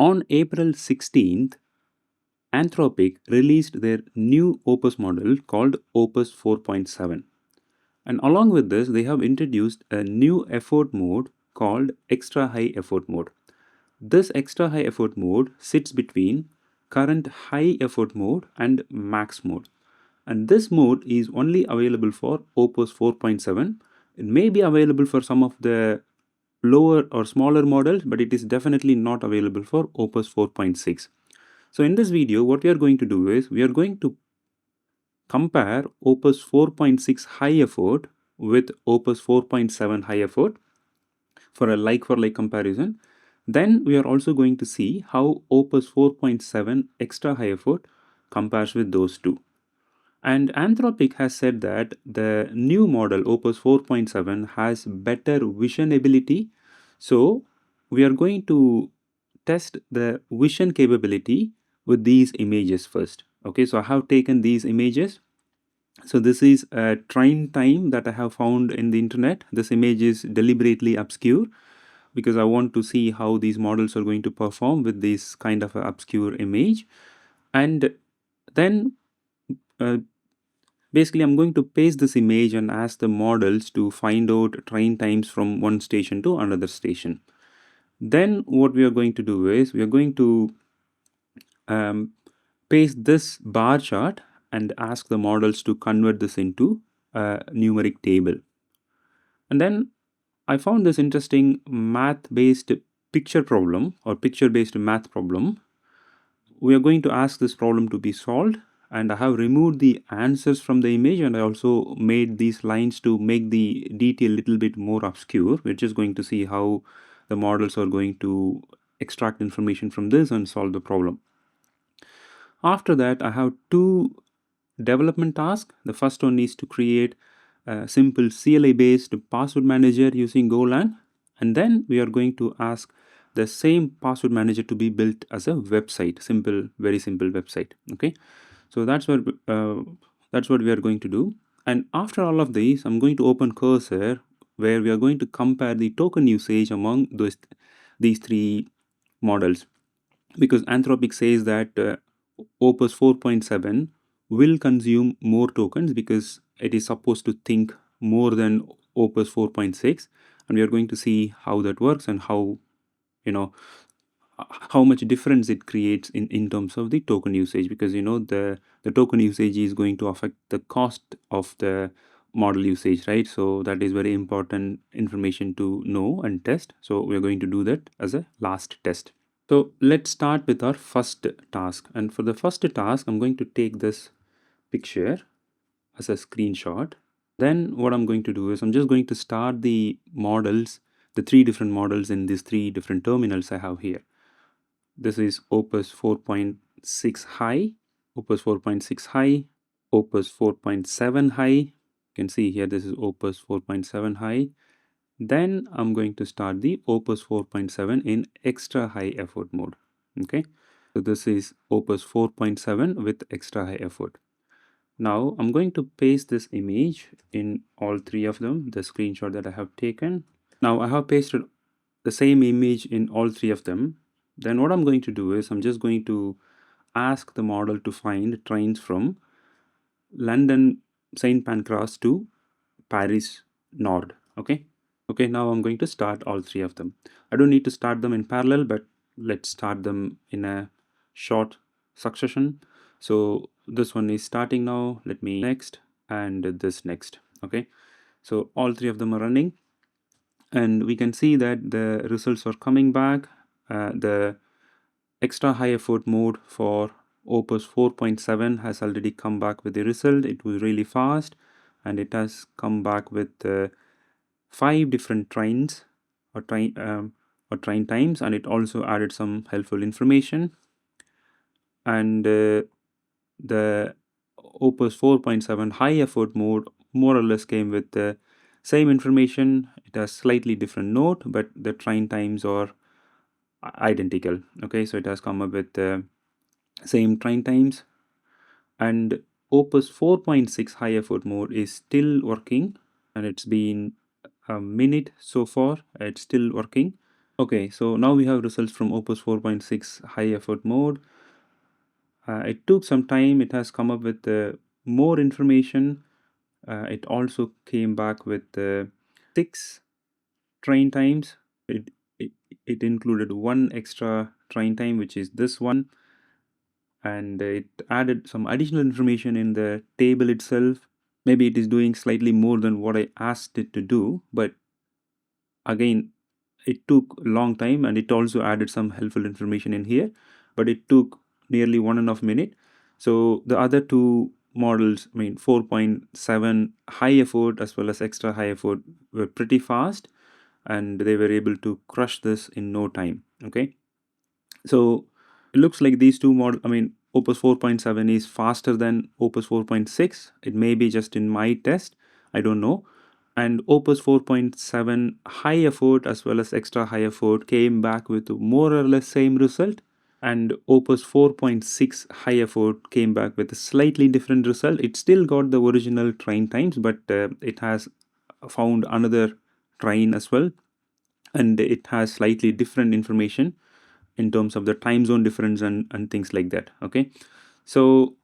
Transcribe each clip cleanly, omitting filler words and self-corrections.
On April 16th, Anthropic released their new Opus model called Opus 4.7. And along with this, they have introduced a new effort mode called extra high effort mode. This extra high effort mode sits between current high effort mode and max mode. And this mode is only available for Opus 4.7. It may be available for some of the lower or smaller models, but it is definitely not available for Opus 4.6. So in this video, what we are going to do is we are going to compare Opus 4.6 high effort with Opus 4.7 high effort for a like-for-like comparison. Then we are also going to see how Opus 4.7 extra high effort compares with those two. And Anthropic has said that the new model Opus 4.7 has better vision ability. So we are going to test the vision capability with these images first. Okay, so I have taken these images. So this is a train time that I have found in the internet. This image is deliberately obscure because I want to see how these models are going to perform with this kind of obscure image. And then basically I'm going to paste this image and ask the models to find out train times from one station to another station. Then what we are going to do is we are going to paste this bar chart and ask the models to convert this into a numeric table. And then I found this interesting math-based picture problem or picture-based math problem. We are going to ask this problem to be solved, and I have removed the answers from the image, and I also made these lines to make the detail a little bit more obscure. We're just going to see how the models are going to extract information from this and solve the problem. After that, I have two development tasks. The first one is to create a simple CLI based password manager using Golang, and then we are going to ask the same password manager to be built as a website, simple, very simple website. Okay, so that's what we are going to do. And after all of these, I'm going to open Cursor, where we are going to compare the token usage among these three models, because Anthropic says that Opus 4.7 will consume more tokens because it is supposed to think more than Opus 4.6, and we are going to see how that works and how, you know, how much difference it creates in terms of the token usage, because the token usage is going to affect the cost of the model usage, right? So that is very important information to know and test. So we are going to do that as a last test. So let's start with our first task. And for the first task, I'm going to take this picture as a screenshot. Then what I'm going to do is I'm just going to start the models, the three different models in these three different terminals I have here. This is Opus 4.6 high, Opus 4.6 high, Opus 4.7 high. You can see here this is Opus 4.7 high. Then I'm going to start the Opus 4.7 in extra high effort mode. Okay, so this is Opus 4.7 with extra high effort. Now I'm going to paste this image in all three of them, the screenshot that I have taken. Now I have pasted the same image in all three of them. Then what I'm going to do is I'm just going to ask the model to find trains from London St. Pancras to Paris Nord. Okay, now I'm going to start all three of them. I don't need to start them in parallel, but let's start them in a short succession. So this one is starting now. Let me next and this next. Okay, so all three of them are running, and we can see that the results are coming back. The extra high effort mode for Opus 4.7 has already come back with the result. It was really fast, and it has come back with 5 different trains or train times, and it also added some helpful information. And the Opus 4.7 high effort mode more or less came with the same information. It has slightly different note, but the train times are identical. Okay, so it has come up with the same train times. And Opus 4.6 high effort mode is still working, and it's been a minute so far. It's still working. Okay, so now we have results from Opus 4.6 high effort mode. It took some time. It has come up with more information. It also came back with 6 train times. It, it it included one extra train time, which is this one, and it added some additional information in the table itself. Maybe it is doing slightly more than what I asked it to do, but again, it took a long time, and it also added some helpful information in here, but it took nearly 1.5 minutes. So the other two models, I mean 4.7 high effort as well as extra high effort, were pretty fast, and they were able to crush this in no time. Okay, so it looks like these two models, I mean Opus 4.7 is faster than Opus 4.6. It may be just in my test, I don't know. And Opus 4.7 high effort as well as extra high effort came back with more or less same result, and Opus 4.6 high effort came back with a slightly different result. It still got the original train times, but it has found another train as well, and it has slightly different information in terms of the time zone difference and things like that. Okay, so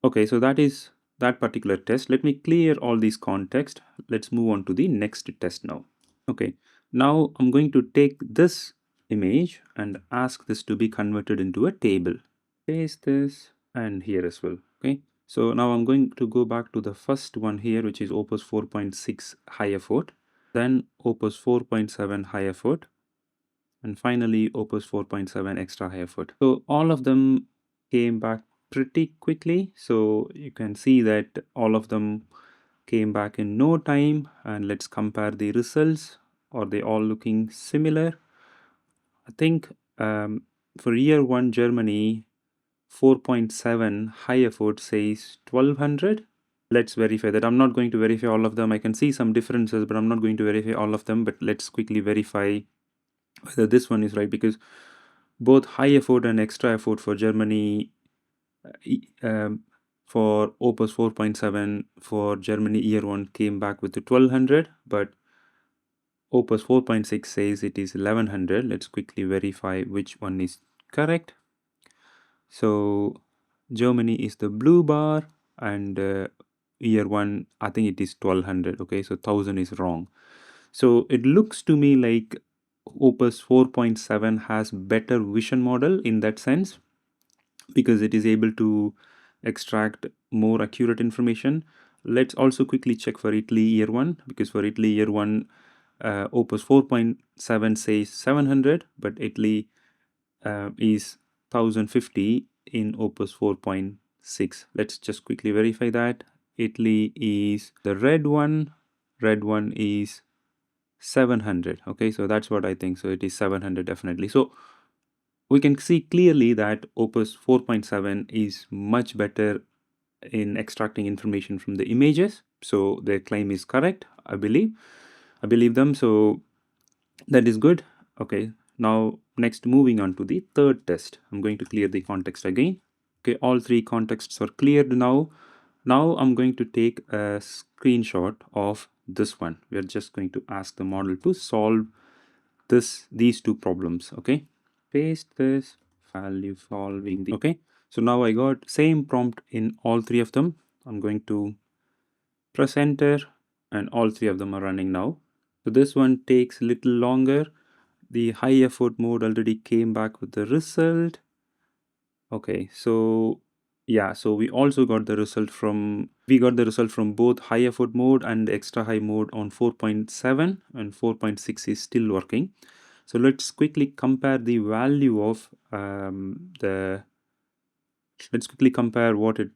that is that particular test. Let me clear all these context. Let's move on to the next test now. Okay, now I'm going to take this image and ask this to be converted into a table. Paste this and here as well. Okay, so now I'm going to go back to the first one here, which is Opus 4.6 high effort, then Opus 4.7 high effort, and finally Opus 4.7 extra high effort. So all of them came back pretty quickly. So you can see that all of them came back in no time, and let's compare the results. Are they all looking similar? I think for year 1 Germany, 4.7 high effort says 1200. Let's verify that. I'm not going to verify all of them. I can see some differences, but I'm not going to verify all of them. But let's quickly verify whether this one is right, because both high effort and extra effort for Germany, for Opus 4.7 for Germany year 1 came back with the 1200, but Opus 4.6 says it is 1100. Let's quickly verify which one is correct. So Germany is the blue bar, and year 1 I think it is 1200. Okay, so 1000 is wrong. So it looks to me like Opus 4.7 has better vision model in that sense, because it is able to extract more accurate information. Let's also quickly check for Italy year 1, because for Italy year 1, Opus 4.7 says 700, but Italy is 1050 in Opus 4.6. Let's just quickly verify that. Italy is the red one is 700. Okay, so that's what I think. So it is 700 definitely. So we can see clearly that Opus 4.7 is much better in extracting information from the images. So their claim is correct, I believe them. So that is good. Okay, now next, moving on to the third test. I'm going to clear the context again. Okay, all three contexts are cleared now. Now I'm going to take a screenshot of this one. We are just going to ask the model to solve these two problems. Okay, paste this value solving the. Okay, so now I got same prompt in all three of them. I'm going to press enter, and all three of them are running now. So this one takes a little longer. The high effort mode already came back with the result. Okay, so yeah, so we got the result from both high effort mode and extra high mode on 4.7, and 4.6 is still working. So let's quickly compare the value of let's quickly compare what it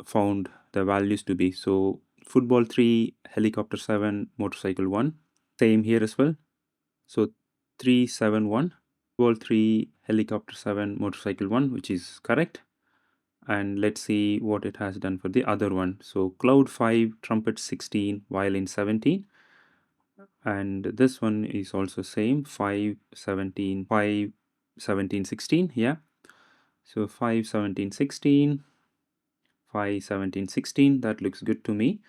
found the values to be. So football 3, helicopter 7, motorcycle 1, same here as well. So 371, football 3, helicopter 7, motorcycle 1, which is correct. And let's see what it has done for the other one. So Cloud 5, trumpet 16, violin 17, and this one is also same, 5 17 5 17 16. Yeah, so 5 17 16, 5 17 16, that looks good to me.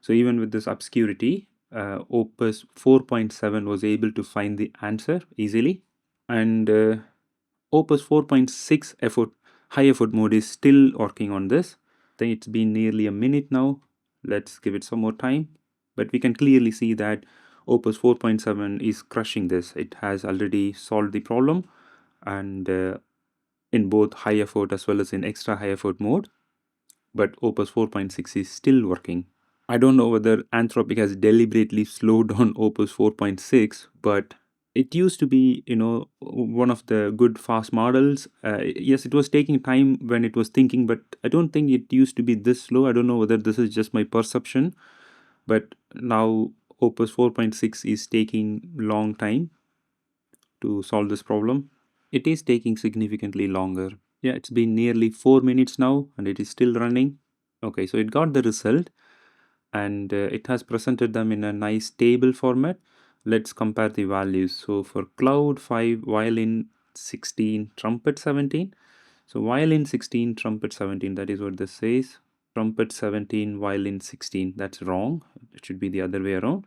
So even with this obscurity, Opus 4.7 was able to find the answer easily, and Opus 4.6 effort high effort mode is still working on this. I think it's been nearly a minute now. Let's give it some more time. But we can clearly see that Opus 4.7 is crushing this. It has already solved the problem, and in both high effort as well as in extra high effort mode. But Opus 4.6 is still working. I don't know whether Anthropic has deliberately slowed down Opus 4.6, but it used to be, one of the good fast models. Yes, it was taking time when it was thinking, but I don't think it used to be this slow. I don't know whether this is just my perception, but now Opus 4.6 is taking long time to solve this problem. It is taking significantly longer. Yeah, it's been nearly 4 minutes now and it is still running. Okay, so it got the result and it has presented them in a nice table format. Let's compare the values. So for Claude 5, violin 16, trumpet 17. So violin 16, trumpet 17, that is what this says. Trumpet 17, violin 16, that's wrong. It should be the other way around.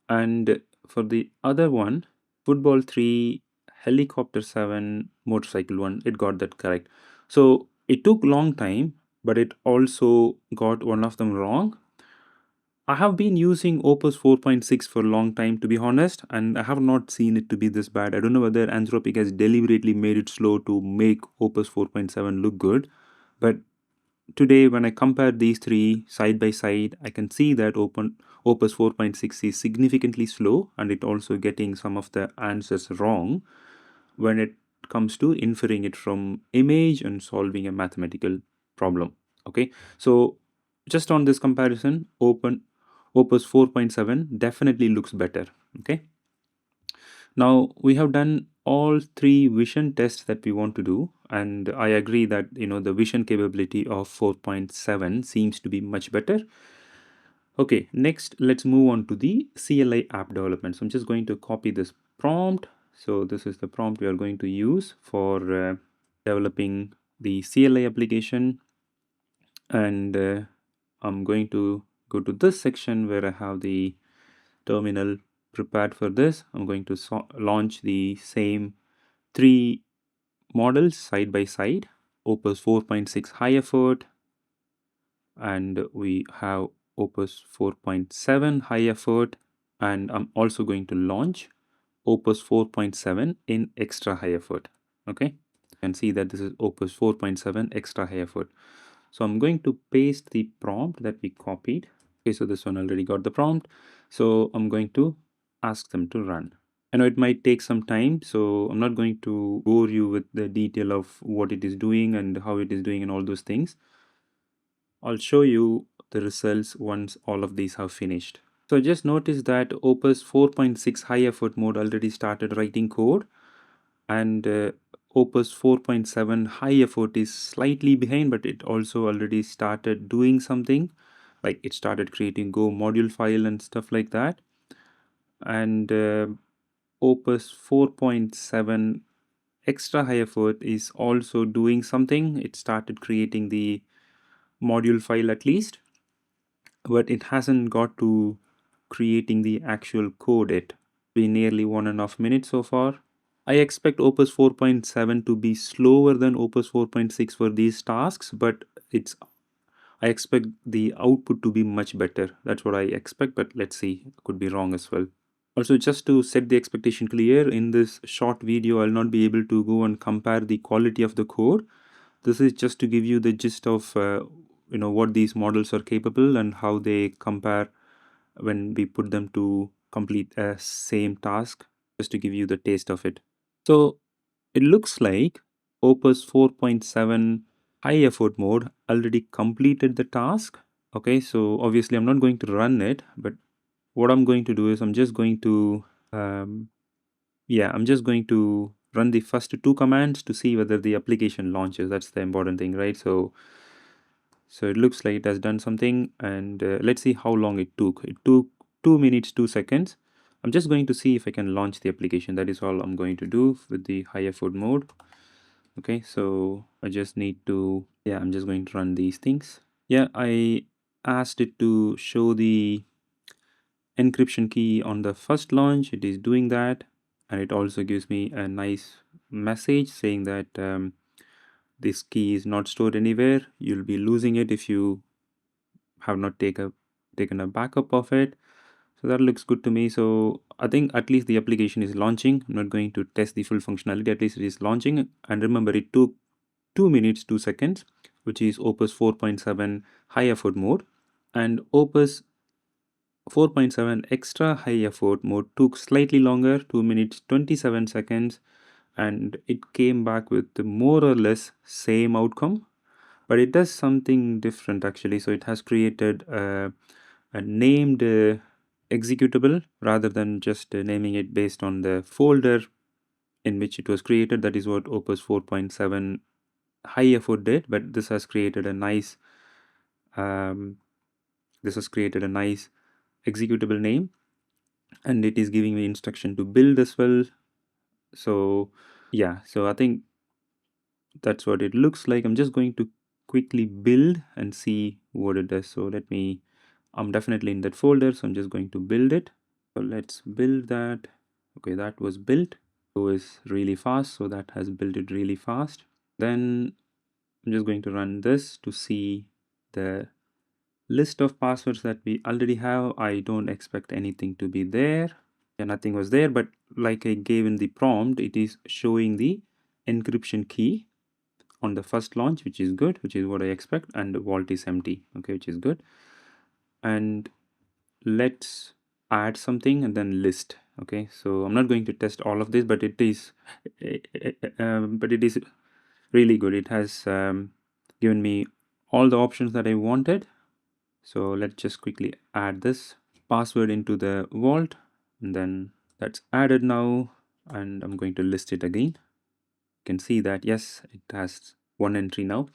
And for the other one, football 3, helicopter 7, motorcycle 1, it got that correct. So it took long time, but it also got one of them wrong. I have been using Opus 4.6 for a long time, to be honest, and I have not seen it to be this bad. I don't know whether Anthropic has deliberately made it slow to make Opus 4.7 look good, but today when I compare these three side by side, I can see that Opus 4.6 is significantly slow and it also getting some of the answers wrong when it comes to inferring it from image and solving a mathematical problem. Okay, so just on this comparison, Opus 4.7 definitely looks better. Okay, now we have done all three vision tests that we want to do, and I agree that the vision capability of 4.7 seems to be much better. Okay, next let's move on to the CLI app development. So I'm just going to copy this prompt. So this is the prompt we are going to use for developing the CLI application, and I'm going to go to this section where I have the terminal prepared for this. I'm going to launch the same three models side by side. Opus 4.6 high effort, and we have Opus 4.7 high effort, and I'm also going to launch Opus 4.7 in extra high effort. Okay, you can see that this is Opus 4.7 extra high effort. So I'm going to paste the prompt that we copied. Okay, so this one already got the prompt. So I'm going to ask them to run. I know it might take some time, so I'm not going to bore you with the detail of what it is doing and how it is doing and all those things. I'll show you the results once all of these have finished. So just notice that Opus 4.6 high effort mode already started writing code, and Opus 4.7 high effort is slightly behind, but it also already started doing something, like it started creating Go module file and stuff like that. And Opus 4.7 extra high effort is also doing something. It started creating the module file at least, but it hasn't got to creating the actual code yet. Been nearly 1.5 minutes so far. I expect Opus 4.7 to be slower than Opus 4.6 for these tasks, but I expect the output to be much better. That's what I expect, but let's see. Could be wrong as well. Also, just to set the expectation clear, in this short video, I'll not be able to go and compare the quality of the code. This is just to give you the gist of what these models are capable and how they compare when we put them to complete a same task, just to give you the taste of it. So it looks like Opus 4.7 high effort mode already completed the task. Okay, so obviously I'm not going to run it, but what I'm going to do is I'm just going to run the first two commands to see whether the application launches. That's the important thing, right? So it looks like it has done something, and let's see how long it took. It took 2 minutes 2 seconds. I'm just going to see if I can launch the application. That is all I'm going to do with the high effort mode. Okay, so I just need to, I'm just going to run these things. Yeah, I asked it to show the encryption key on the first launch. It is doing that, and it also gives me a nice message saying that this key is not stored anywhere. You'll be losing it if you have not taken a backup of it. So that looks good to me. So I think at least the application is launching. I'm not going to test the full functionality. At least it is launching. And remember, it took 2 minutes 2 seconds, which is Opus 4.7 high effort mode. And Opus 4.7 extra high effort mode took slightly longer, 2 minutes 27 seconds, and it came back with the more or less same outcome, but it does something different actually. So it has created a named executable rather than just naming it based on the folder in which it was created. That is what Opus 4.7 high effort did, but this has created a nice um, executable name, and it is giving me instruction to build as well. So yeah, so I think that's what it looks like. I'm just going to quickly build and see what it does. So I'm definitely in that folder, so I'm just going to build it. So let's build that. Okay, that was built. So is really fast, so that has built it really fast. Then I'm just going to run this to see the list of passwords that we already have. I don't expect anything to be there. Yeah, nothing was there, but like I gave in the prompt, it is showing the encryption key on the first launch, which is good, which is what I expect, and the vault is empty, okay, which is good. And let's add something and then list. Okay, so I'm not going to test all of this, but it is really good. It has given me all the options that I wanted. So let's just quickly add this password into the vault, and then that's added now, and I'm going to list it again. You can see that yes, it has one entry now.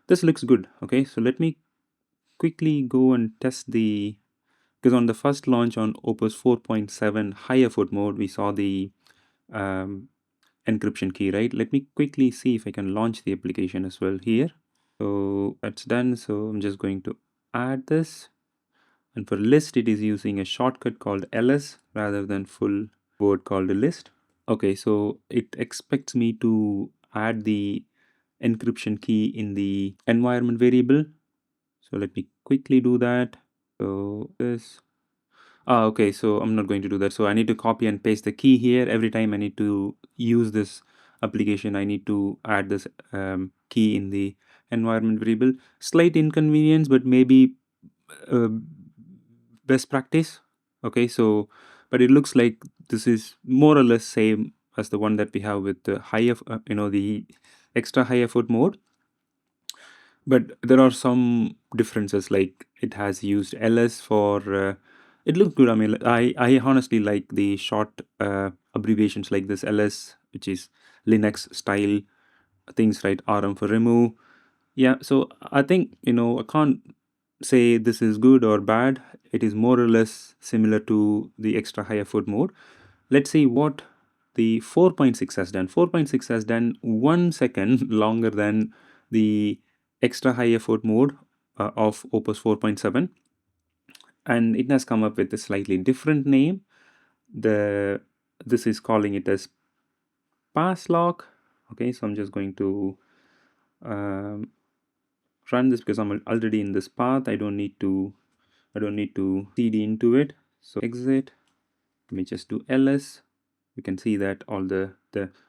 This looks good. Okay, so let me quickly go and test the, because on the first launch on Opus 4.7 high effort mode, we saw the encryption key, right? Let me quickly see if I can launch the application as well here. So that's done. So I'm just going to add this. And for list, it is using a shortcut called ls rather than full word called a list. Okay, so it expects me to add the encryption key in the environment variable. So let me quickly do that. So this, okay, so I'm not going to do that. So I need to copy and paste the key here. Every time I need to use this application, I need to add this key in the environment variable. Slight inconvenience, but maybe uh, best practice. Okay, so but it looks like this is more or less same as the one that we have with the the extra high effort mode, but there are some differences, like it has used ls for it looks good. I mean, I honestly like the short abbreviations like this ls, which is Linux style things, right? Rm for remove. Yeah, so I think, I can't say this is good or bad. It is more or less similar to the extra high effort mode. Let's see what the 4.6 has done. 4.6 has done 1 second longer than the extra high effort mode of Opus 4.7, and it has come up with a slightly different name. This is calling it as pass lock. Okay, so I'm just going to um, run this because I'm already in this path. I don't need to cd into it. So exit. Let me just do ls. You can see that all the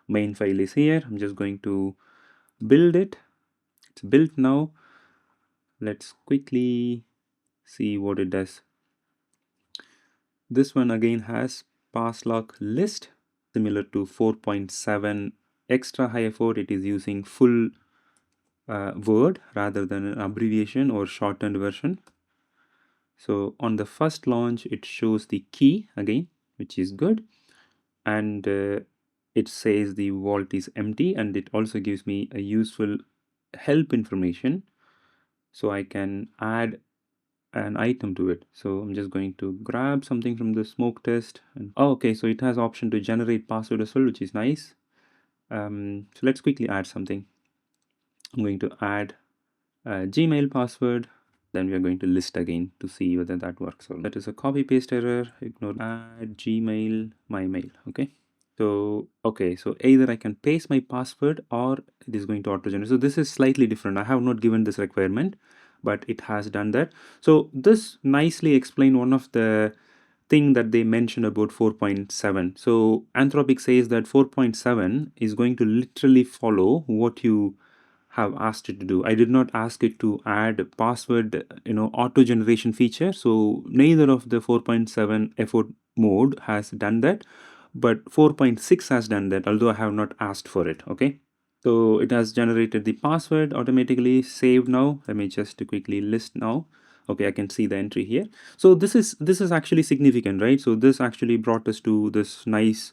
main file is here. I'm just going to build it. It's built now. Let's quickly see what it does. This one again has pass lock list, similar to 4.7 extra high effort. It is using full word rather than an abbreviation or shortened version. So on the first launch, it shows the key again, which is good, and it says the vault is empty, and it also gives me a useful help information, so I can add an item to it. So I'm just going to grab something from the smoke test, and okay, so it has option to generate password as well, which is nice. So let's quickly add something. I'm going to add a Gmail password. Then we are going to list again to see whether that works. So that is a copy paste error. Ignore add Gmail, my mail. Okay. So, okay, so either I can paste my password or it is going to auto generate. So this is slightly different. I have not given this requirement, but it has done that. So this nicely explain one of the thing that they mentioned about 4.7. So Anthropic says that 4.7 is going to literally follow what you have asked it to do. I did not ask it to add password, auto generation feature. So neither of the 4.7 effort mode has done that, but 4.6 has done that, although I have not asked for it. Okay. So it has generated the password automatically, saved now. Let me just quickly list now. Okay, I can see the entry here. So this is actually significant, right? So this actually brought us to this nice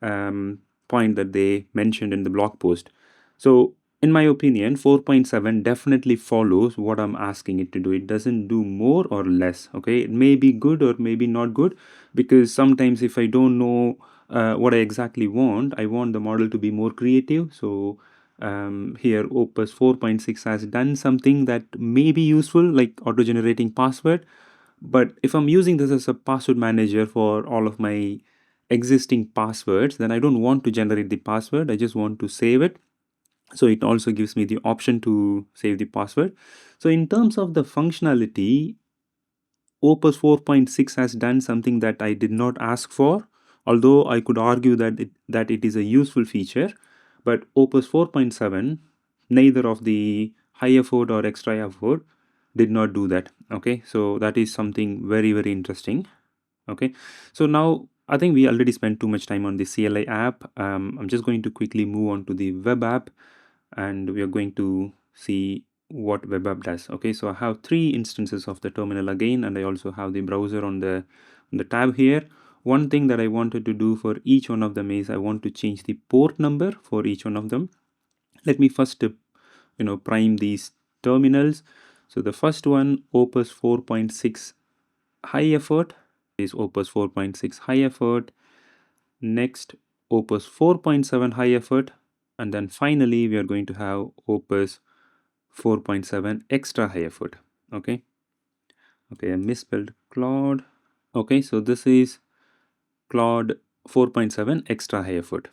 point that they mentioned in the blog post. So in my opinion, 4.7 definitely follows what I'm asking it to do. It doesn't do more or less. Okay, it may be good or maybe not good, because sometimes if I don't know what I exactly want, I want the model to be more creative. So here Opus 4.6 has done something that may be useful, like auto generating password. But if I'm using this as a password manager for all of my existing passwords, then I don't want to generate the password. I just want to save it. So it also gives me the option to save the password. So in terms of the functionality, Opus 4.6 has done something that I did not ask for, although I could argue that it is a useful feature. But Opus 4.7, neither of the high effort or extra effort, did not do that. Okay, so that is something very, very interesting. Okay, so now I think we already spent too much time on the CLI app. I'm just going to quickly move on to the web app, and we are going to see what web app does. Okay, so I have three instances of the terminal again, and I also have the browser on the tab here. One thing that I wanted to do for each one of them is I want to change the port number for each one of them. Let me first prime these terminals. So the first one, Opus 4.6 high effort, is Opus 4.6 high effort. Next, Opus 4.7 high effort, and then finally we are going to have Opus 4.7 extra high effort. Okay, I misspelled Claude. Okay, so this is Claude 4.7 extra high effort.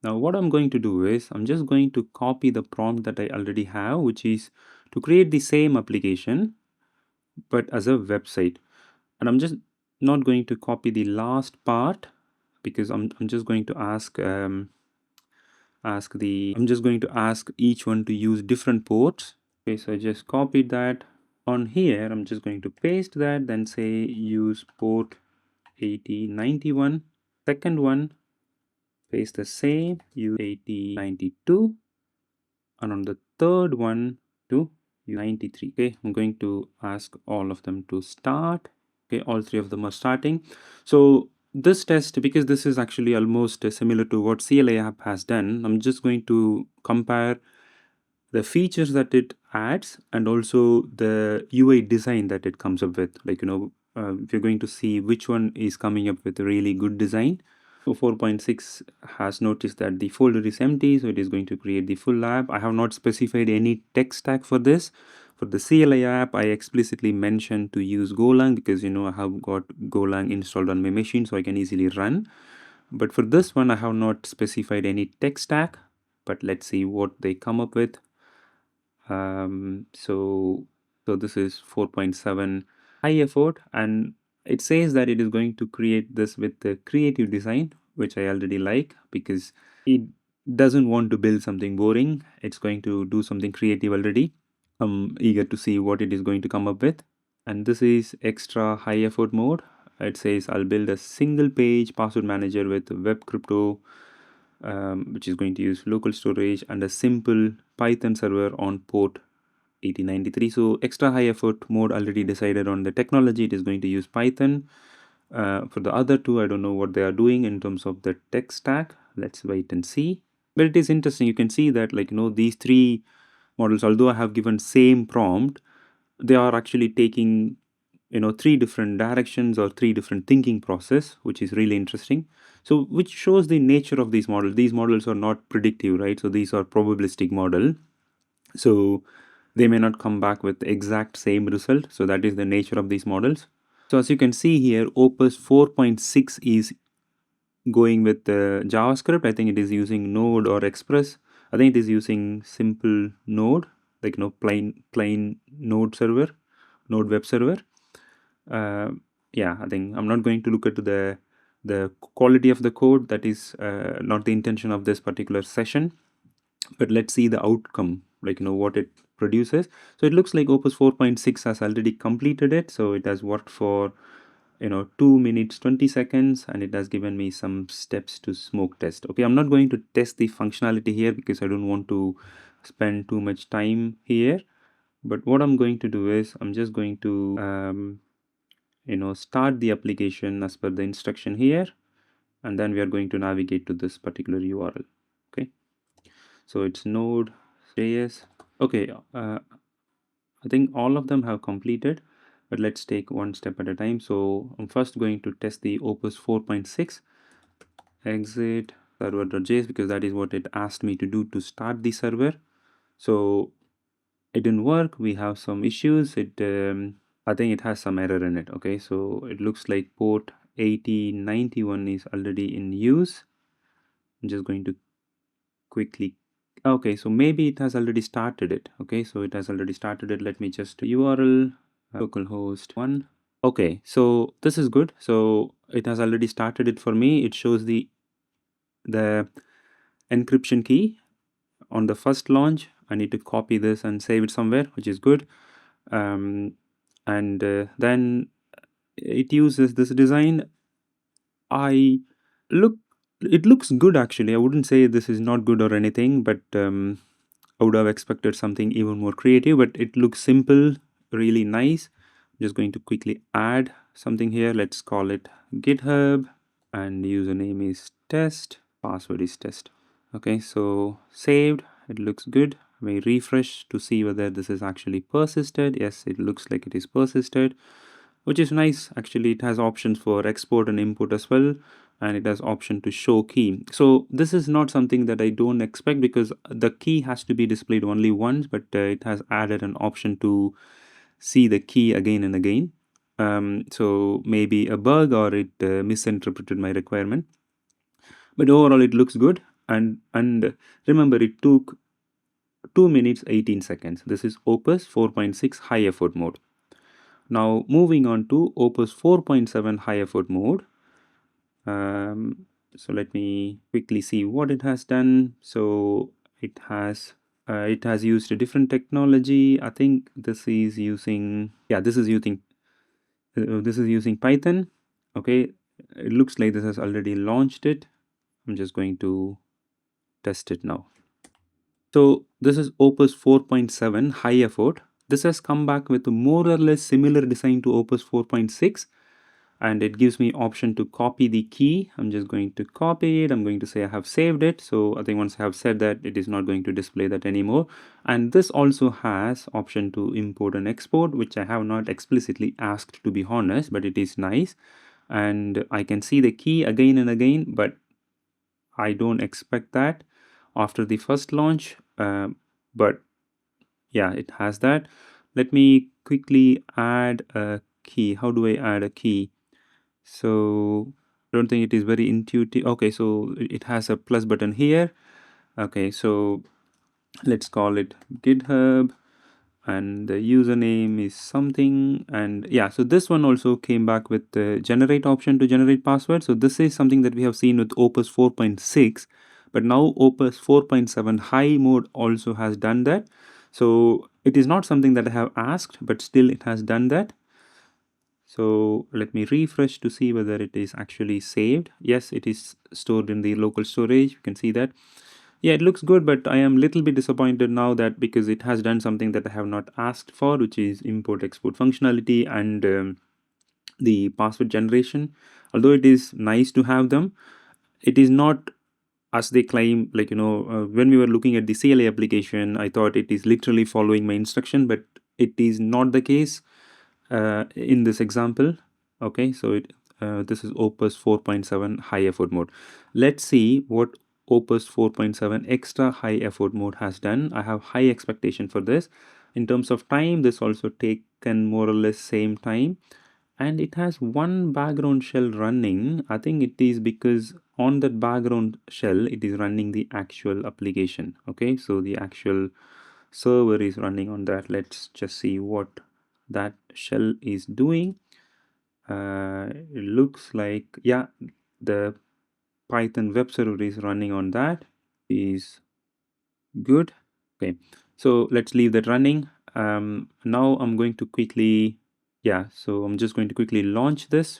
Now what I'm going to do is I'm just going to copy the prompt that I already have, which is to create the same application but as a website. And I'm just not going to copy the last part, because I'm just going to I'm just going to ask each one to use different ports. Okay, so I just copied that. On here I'm just going to paste that, then say use port 8091. Second one, paste the same, use 8092. And on the third one, to use 93. Okay, I'm going to ask all of them to start. Okay, all three of them are starting. So this test, because this is actually almost similar to what CLI app has done, I'm just going to compare the features that it adds and also the UI design that it comes up with. Like, if you're going to see which one is coming up with a really good design. So 4.6 has noticed that the folder is empty, so it is going to create the full app. I have not specified any tech stack for this. For the CLI app, I explicitly mentioned to use Golang, because I have got Golang installed on my machine, so I can easily run. But for this one, I have not specified any tech stack. But let's see what they come up with. So this is 4.7 high effort, and it says that it is going to create this with the creative design, which I already like, because it doesn't want to build something boring. It's going to do something creative already. I'm eager to see what it is going to come up with. And this is extra high effort mode. It says I'll build a single page password manager with web crypto, which is going to use local storage and a simple Python server on port 8093. So extra high effort mode already decided on the technology. It is going to use Python. For the other two, I don't know what they are doing in terms of the tech stack. Let's wait and see. But it is interesting. You can see that, these three models, although I have given same prompt, they are actually taking three different directions or three different thinking process, which is really interesting. So which shows the nature of these models are not predictive, right? So these are probabilistic model. So they may not come back with the exact same result. So that is the nature of these models. So as you can see here, Opus 4.6 is going with JavaScript. I think it is using Node or Express. I think it is using simple Node, like plain Node server, Node web server. Yeah, I think I'm not going to look at the quality of the code. That is not the intention of this particular session. But let's see the outcome, like what it produces. So it looks like Opus 4.6 has already completed it. So it has worked for 2 minutes 20 seconds, and it has given me some steps to smoke test. Okay, I'm not going to test the functionality here because I don't want to spend too much time here. But what I'm going to do is I'm just going to start the application as per the instruction here, and then we are going to navigate to this particular URL. Okay, so it's node.js. Okay, I think all of them have completed, but let's take one step at a time. So I'm first going to test the Opus 4.6, exit server.js, because that is what it asked me to do to start the server. So it didn't work. We have some issues. I think it has some error in it. Okay, so it looks like port 8091 is already in use. I'm just going to quickly, okay, so maybe it has already started it. Okay, so it has already started it. Let me just URL localhost 1. Okay, so this is good. So it has already started it for me. It shows the encryption key on the first launch. I need to copy this and save it somewhere, which is good. And then it uses this design. It looks good actually. I wouldn't say this is not good or anything, but I would have expected something even more creative. But it looks simple, really nice. I'm just going to quickly add something here. Let's call it GitHub, and username is test, password is test. Okay, so saved. It looks good. May refresh to see whether this is actually persisted. Yes, it looks like it is persisted, which is nice. Actually, it has options for export and import as well, and it has option to show key. So this is not something that I don't expect, because the key has to be displayed only once, but it has added an option to see the key again and again. So maybe a bug, or it misinterpreted my requirement. But overall it looks good. And remember, it took 2 minutes 18 seconds. This is Opus 4.6 high effort mode. Now moving on to Opus 4.7 high effort mode. So let me quickly see what it has done. So it has used a different technology. I think this is using this is using Python. Okay, it looks like this has already launched it. I'm just going to test it now. So this is Opus 4.7 high effort. This has come back with a more or less similar design to Opus 4.6, and it gives me option to copy the key. I'm just going to copy it. I'm going to say I have saved it. So I think once I have said that, it is not going to display that anymore. And this also has option to import and export, which I have not explicitly asked, to be honest, but it is nice. And I can see the key again and again, but I don't expect that after the first launch. But yeah, it has that. Let me quickly add a key. How do I add a key? So I don't think it is very intuitive. Okay, so it has a plus button here. Okay, so let's call it GitHub, and the username is something. And yeah, so this one also came back with the generate option to generate password. So this is something that we have seen with Opus 4.6, but now Opus 4.7 high mode also has done that. So it is not something that I have asked, but still it has done that. So let me refresh to see whether it is actually saved. Yes, it is stored in the local storage. You can see that. Yeah, it looks good, but I am a little bit disappointed now, that because it has done something that I have not asked for, which is import export functionality and the password generation. Although it is nice to have them, it is not as they claim. Like, when we were looking at the CLA application, I thought it is literally following my instruction, but it is not the case in this example. Okay, so this is Opus 4.7 high effort mode. Let's see what Opus 4.7 extra high effort mode has done. I have high expectation for this. In terms of time, this also taken more or less same time, and it has one background shell running. I think it is because on that background shell it is running the actual application. Okay, so the actual server is running on that. Let's just see what that shell is doing. It looks like, yeah, the Python web server is running on that. Is good. Okay, so let's leave that running. Now I'm going to quickly, yeah, so I'm just going to quickly launch this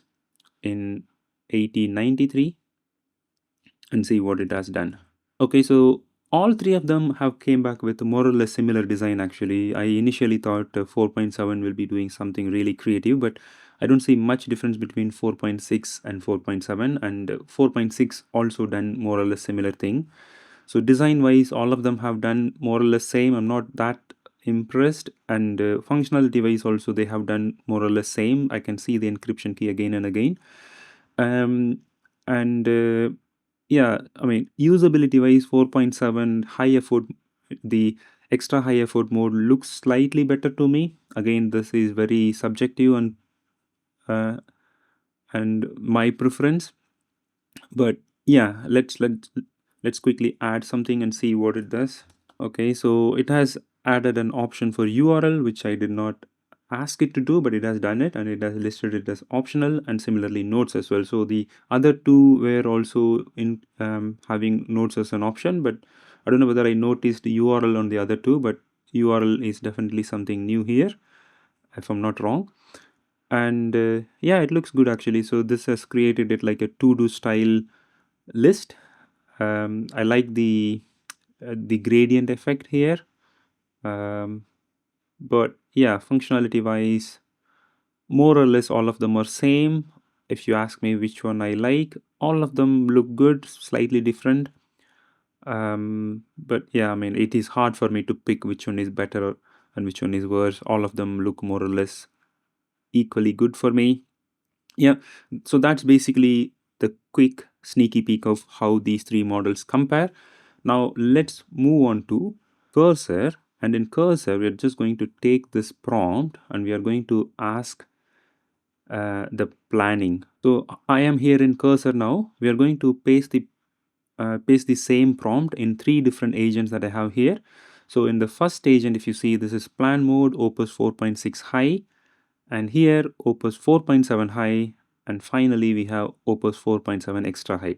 in 1893 and see what it has done. Okay, so all three of them have came back with more or less similar design. Actually, I initially thought 4.7 will be doing something really creative, but I don't see much difference between 4.6 and 4.7, and 4.6 also done more or less similar thing. So design wise, all of them have done more or less same. I'm not that impressed, and functionality wise also they have done more or less same. I can see the encryption key again and again. And yeah, I mean, usability wise, 4.7 high effort, the extra high effort mode looks slightly better to me. Again, this is very subjective uh, and my preference. But yeah, let's quickly add something and see what it does. Okay, so it has added an option for URL, which I did not ask it to do, but it has done it, and it has listed it as optional, and similarly notes as well. So the other two were also in having notes as an option, but I don't know whether I noticed URL on the other two, but URL is definitely something new here, if I'm not wrong. And yeah, it looks good actually. So this has created it like a to-do style list. I like the gradient effect here. But yeah, functionality wise, more or less all of them are same. If you ask me which one I like, all of them look good, slightly different. But yeah, I mean, it is hard for me to pick which one is better and which one is worse. All of them look more or less equally good for me. Yeah, so that's basically the quick sneaky peek of how these three models compare. Now let's move on to cursor, and in cursor we're just going to take this prompt and we are going to ask the planning. So I am here in cursor now. We are going to paste the same prompt in three different agents that I have here. So in the first agent, if you see, this is plan mode Opus 4.6 high, and here Opus 4.7 high, and finally we have Opus 4.7 extra high.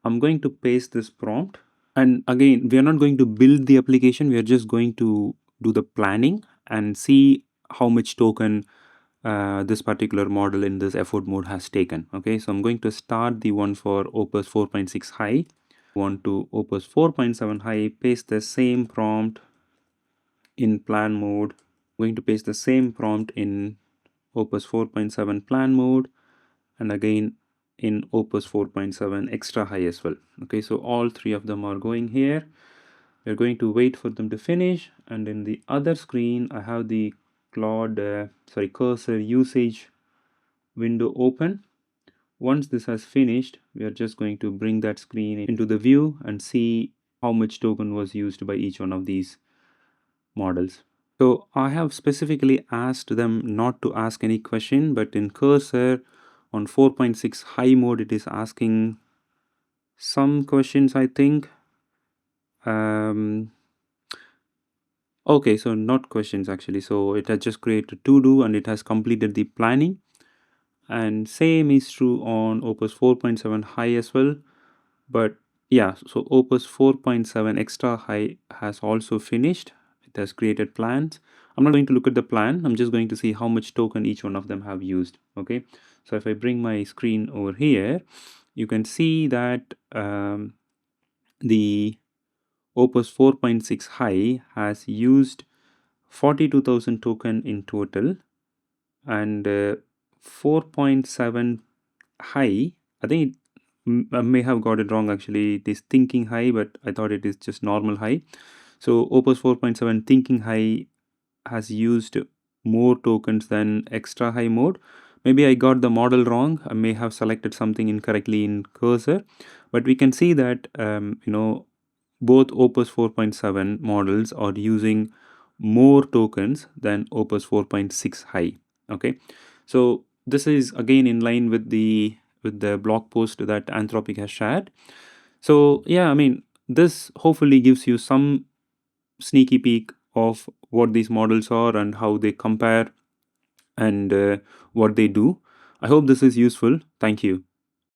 I'm going to paste this prompt, and again we are not going to build the application, we are just going to do the planning and see how much token this particular model in this effort mode has taken. Okay, so I'm going to start the one for Opus 4.6 high, want to Opus 4.7 high, paste the same prompt in plan mode, going to paste the same prompt in Opus 4.7 plan mode, and again in Opus 4.7 extra high as well. Okay, so all three of them are going here. We're going to wait for them to finish, and in the other screen I have the cursor usage window open. Once this has finished, we are just going to bring that screen into the view and see how much token was used by each one of these models. So I have specifically asked them not to ask any question, but in cursor on 4.6 high mode, it is asking some questions, I think. Okay, so not questions actually. So it has just created to do and it has completed the planning. And same is true on Opus 4.7 high as well. But yeah, so Opus 4.7 extra high has also finished. It has created plans. I'm not going to look at the plan. I'm just going to see how much token each one of them have used. Okay, so if I bring my screen over here, you can see that the Opus 4.6 high has used 42,000 token in total, and 4.7 high, I think I may have got it wrong actually. It is thinking high, but I thought it is just normal high. So Opus 4.7 thinking high has used more tokens than extra high mode. Maybe I got the model wrong. I may have selected something incorrectly in cursor, but we can see that both Opus 4.7 models are using more tokens than Opus 4.6 high. Okay, so this is again in line with the blog post that Anthropic has shared. So yeah, I mean, this hopefully gives you some sneaky peek of what these models are and how they compare and what they do. I hope this is useful. Thank you.